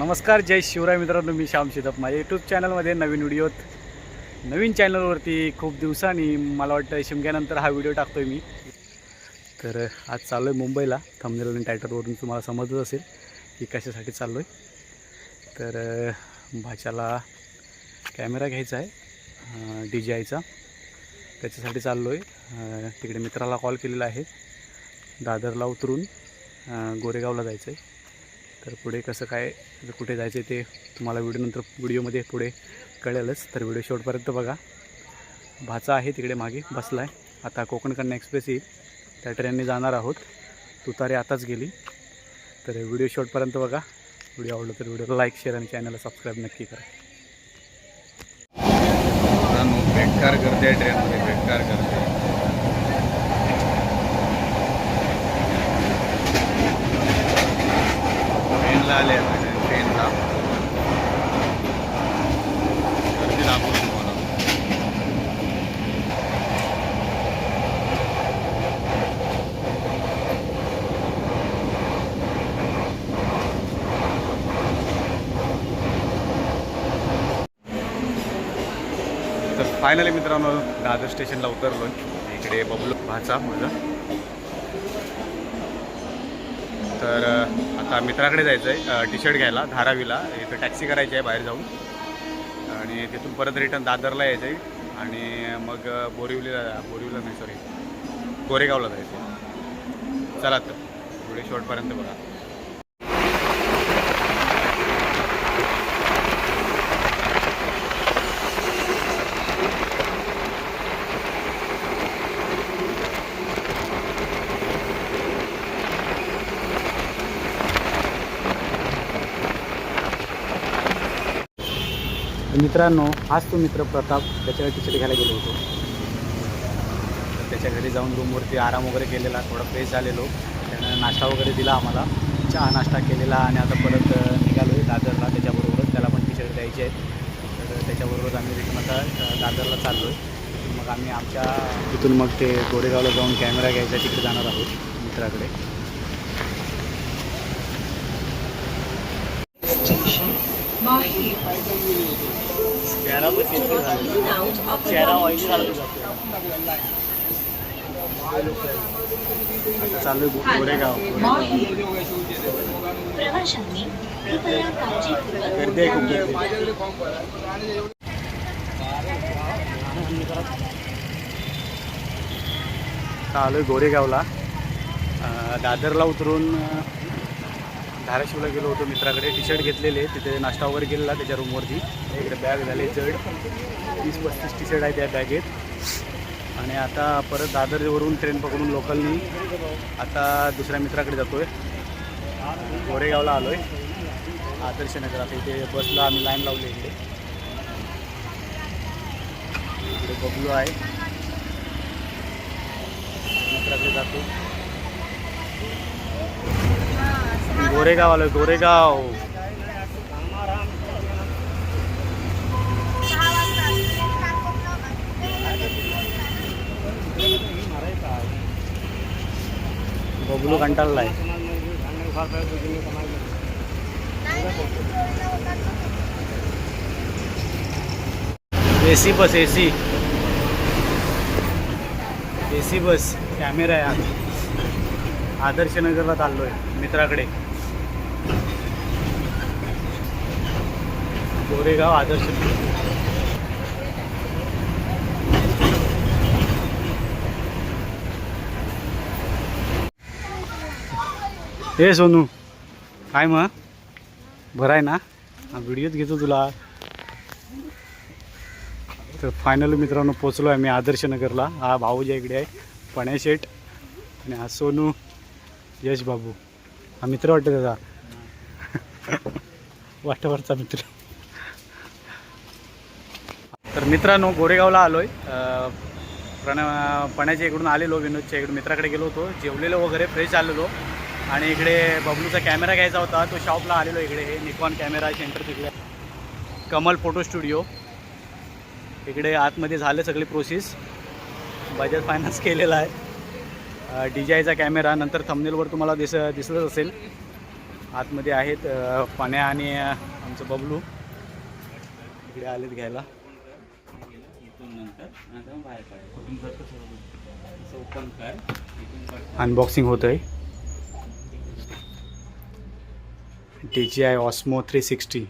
नमस्कार, जय शिवराय मित्रांनो. मी श्याम शिदप माझ्या यूट्यूब चॅनलमध्ये नवीन चॅनलवरती खूप दिवसांनी मला वाटतं शिमग्यानंतर हा व्हिडिओ टाकतो आहे मी. तर आज चाललो आहे मुंबईला. थंबनेल आणि टायटलवरून तुम्हाला समजत असेल की कशासाठी चाललो आहे. तर भाच्याला कॅमेरा घ्यायचा आहे DJIचा, त्याच्यासाठी चाललो आहे. तिकडे मित्राला कॉल केलेला आहे. दादरला उतरून गोरेगावला जायचं आहे. तर पुढे कसं काय कुठे जायचं ते तुम्हाला व्हिडिओमध्ये पुढे कळेलच. तर व्हिडिओ शेवटपर्यंत बघा. भाचा आहे तिकडे मागे बसला आहे. आता कोकण कन्या एक्सप्रेस येईल, त्या ट्रेनने जाणार आहोत. तुतारी आताच गेली. तर व्हिडिओ शेवटपर्यंत बघा. व्हिडिओ आवडला तर व्हिडिओला लाईक, शेअर आणि चॅनलला सबस्क्राईब नक्की करा. बेकार करते ट्रेनमध्ये, बेकार करते. ट्रेनला आले ट्रेनला गर्दी दाखवतो तुम्हाला. तर फायनली मित्रांनो दादर स्टेशनला उतरलो. इकडे बबलू भाचा माझा. तर आता मित्राकडे जायचं आहे टी-शर्ट घ्यायला धारावीला. इथं टॅक्सी करायची आहे बाहेर जाऊन आणि तिथून परत रिटर्न दादरला यायचं आहे आणि मग बोरिवलीला नाही सॉरी गोरेगावला जायचं आहे. चला तर पुढे शेवटपर्यंत बघा. मित्रांनो, हाच तो मित्र प्रताप, त्याच्याकडे टी-शर्ट घ्यायला गेलो होतो. त्याच्या घरी जाऊन रूमवरती आराम वगैरे केलेला, थोडा फ्रेश झालेलो. त्यानं नाश्ता वगैरे दिला आम्हाला, चहा नाश्ता केलेला आणि आता परत निघालो आहे दादरला. त्याच्याबरोबरच त्याला पण टी-शर्ट द्यायचे आहेत. तर त्याच्याबरोबरच आम्ही रिटर्न आता दादरला चाललो आहे. मग आम्ही आमच्या तिथून मग ते गोरेगावला जाऊन कॅमेरा घ्यायचा तिकडे जाणार आहोत मित्राकडे. आता चालू आहे गोरेगाव. गर्दी आहे खूप गर्दी. चालू आहे गोरेगावला. दादरला उतरून धाराशिवला गेलो होतो मित्राकडे. टी-शर्ट घेतलेले, तिथे नाश्ता वगैरे केलेला त्याच्या रूमवरती. इकडे बॅग झाले जड, 30-35 टी-शर्ट आहे त्या बॅगेत. आणि आता परत दादरवरून ट्रेन पकडून लोकलनी आता दुसऱ्या मित्राकडे जातो आहे. गोरेगावला आलो आहे आदर्श नगर. आता इथे बसला आम्ही लाईन लावली. इकडे बबलू आहे, मित्राकडे जातो. गोरेगाव आलो, गोरेगाव. बबलू कंटाळला आहे. AC बस, AC बस. कॅमेरा आहे. आदर्श नगरला चाललो आहे मित्राकडे. गोरेगाव आदर्श. हे सोनू, काय मग बरं आहे ना? हा व्हिडिओच घेतो तुला. तर फायनली मित्रांनो पोचलो आहे मी आदर्श नगरला. हा भाऊजी इकडे आहे, पण्या शेठ. आणि हा सोनू, यश बाबू. हा मित्र वाटतं त्याचा, वाटावरचा मित्र. तर मित्रांनो गोरेगावला आलो आहे. पण्याच्या इकडून आलेलो, विनोदच्या इकडून मित्राकडे गेलो होतो. जेवलेलो वगैरे, फ्रेश झालेलो. आणि इकडे बबलूचा कॅमेरा घ्यायचा होता, तो शॉपला आलेलो. इकडे हे निकॉन कॅमेरा सेंटर तिकडे, कमल फोटो स्टुडिओ. इकडे आतमध्ये झालं सगळी प्रोसेस. बजाज फायनान्स केलेला आहे. DJIचा कॅमेरा. नंतर थंबनेलवर तुम्हाला दिसतच असेल. आतमध्ये आहेत पाण्या आणि आमचं बबलू इकडे आलेत घ्यायला. अनबॉक्सिंग होत आहे. DJI Osmo 360.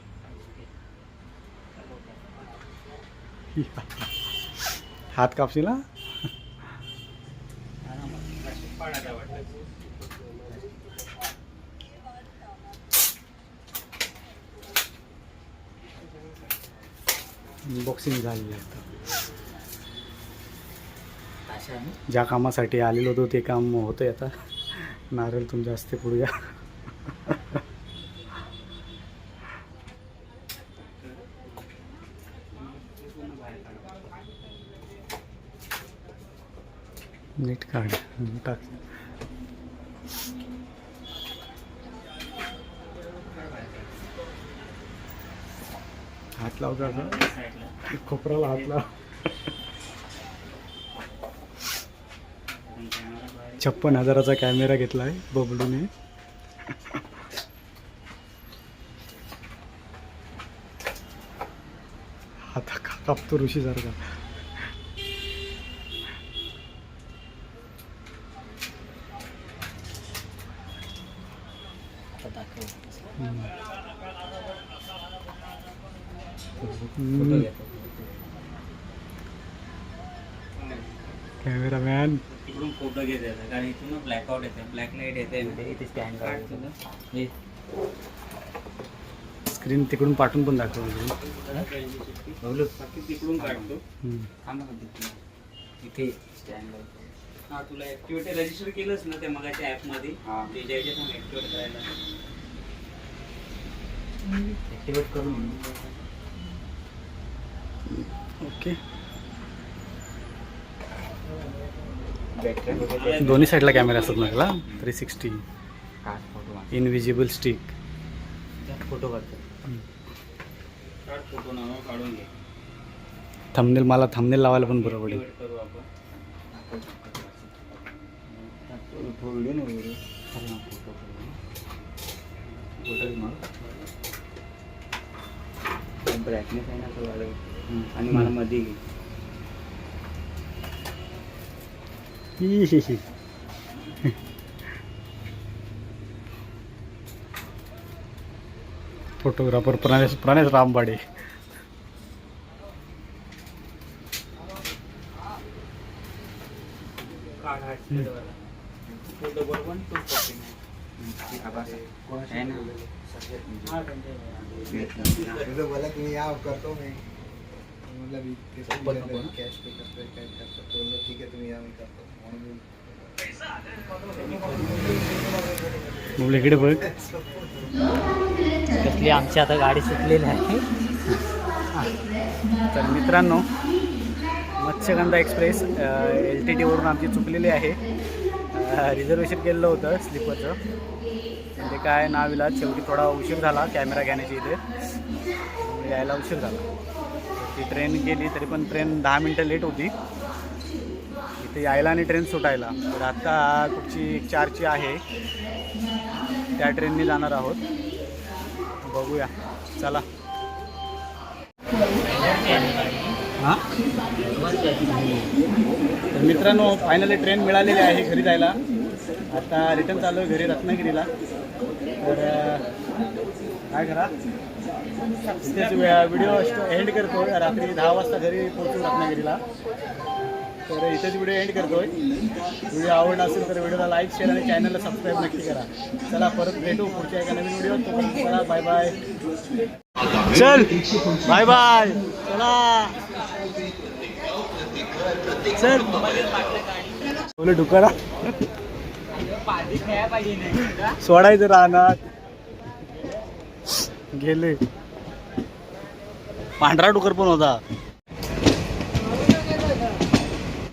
हात कापशील ना. अनबॉक्सिंग झाली आहे. ज्या कामासाठी आलेलो होतो ते काम होतंय आता. नारळ तुमच्या हस्ते पुढूया. नीट काढ टाक. हात लावता खोपराला हात लाव. 56,000चा कॅमेरा घेतला आहे बबलूने. हात कापतो ऋषीसारखा. कॅमेरामॅन इकडून फोटो घेत येतात कारण इथून ब्लॅकआउट येते, ब्लॅक लाईट येते. इथे स्टँड काढतो. स्क्रीन तिकडून पाठवून पण दाखव. तिकडून काढतो. इथे स्टँड लावतो. हां तुला ॲक्टिव्हिटी रजिस्टर केलंच ना त्या मगाच्या ॲपमध्ये. DJI पण ॲक्टिवेट करायला ॲक्टिवेट करून. ओके. दोन्ही साईडला कॅमेरा असतात ना त्याला. 360 इनविजिबल स्टिक. फोटो काढतो. फोटो नाव काढून घे. थंबनेल मला थंबनेल लावायला पण बरं पडेल. करू आपण. ब्राईटनेस आहे ना तो वाढव आणि मला मध्ये घे. फोटोग्राफर प्राणेश रामबाडे. फोटो बरोबर बोला तुम्ही या करतो मी कॅश पे करतोय काय करतो. ठीक आहे तुम्ही या मी करतो. इकडे बघ. कसली आमची आता गाडी सुटलेली आहे. तर मित्रांनो मत्स्यगंधा एक्सप्रेस LTT वरून आमची चुकलेली आहे. रिझर्वेशन केलेलं होतं स्लीपरचं. ते काय नाविलाज शेवटी थोडा उशीर झाला कॅमेरा घेण्याची इथे. यायला उशीर झाला. ती ट्रेन गेली तरी पण ट्रेन 10 मिनटं लेट होती इथे यायला आणि ट्रेन सुटायला. तर आत्ता कुठची 4ची आहे त्या ट्रेनने जाणार आहोत. बघूया चला. हां तर मित्रांनो फायनली ट्रेन मिळालेली आहे घरी जायला. आता रिटर्न चालू आहे घरी रत्नागिरीला. तर काय करा इथेच व्हिडिओ एंड करतो. रात्री 10 वाजता घरी पोहोचू रत्नागिरीला. तर इथेच व्हिडिओ एंड करतोय. व्हिडिओ आवडला असेल तर व्हिडिओला लाईक शेअर आणि चॅनलला सबस्क्राईब नक्की करा. चला परत भेटू पुढच्या एका नवीन व्हिडिओ. तोपर्यंत चला बाय बाय. चल बाय बाय. चला चल बोल डुकरा सोडायचं राहणार. गेले पांढरा डुकर पण होता.